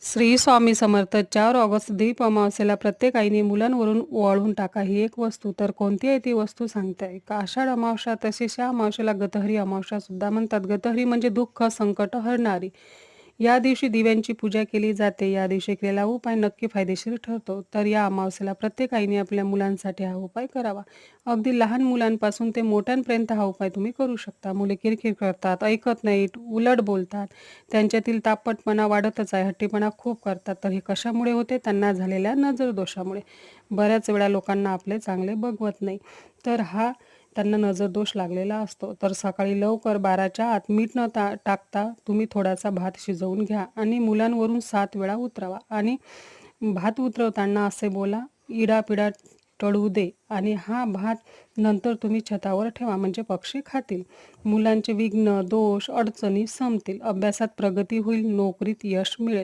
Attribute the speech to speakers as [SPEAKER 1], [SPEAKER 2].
[SPEAKER 1] Shri Swami Samarth 4 August दीप अमावस्येला प्रत्येक आईने मुलांवरून वळून टाका ही एक वस्तू. तर कोणती आहे ती वस्तू सांगते का? आषाढ अमावस्या तसेच या अमावस्येला गतहरी अमावस्या सुद्धा म्हणतात. गतहरी म्हणजे दुःख संकट हरणारी. या दिवशी दिव्यांची पूजा केली जाते. या दिवशी केलेला उपाय नक्की फायदेशीर ठरतो. तर या अमावस्येला प्रत्येक आईने आपल्या मुलांसाठी हा उपाय करावा. अगदी लहान मुलांपासून ते मोठ्यांपर्यंत हा उपाय तुम्ही करू शकता. मुले किरकिर करतात, ऐकत नाहीत, उलट बोलतात, त्यांच्यातील तापटपणा वाढतच आहे, हट्टीपणा खूप करतात. तर हे कशामुळे होते? त्यांना झालेल्या नजर दोषामुळे. बऱ्याच वेळा लोकांना आपले चांगले बघवत नाही, तर हा त्यांना नजर दोष लागलेला असतो. तर सकाळी लवकर 12च्या आत मीठ न टाकता तुम्ही थोडासा भात शिजवून घ्या आणि मुलांवरून 7 वेळा उतरवा. आणि भात उतरवताना असे बोला, इडापिडा टळू दे. आणि हा भात नंतर तुम्ही छतावर ठेवा, म्हणजे पक्षी खातील. मुलांचे विघ्न दोष अडचणी संपतील, अभ्यासात प्रगती होईल, नोकरीत यश मिळेल.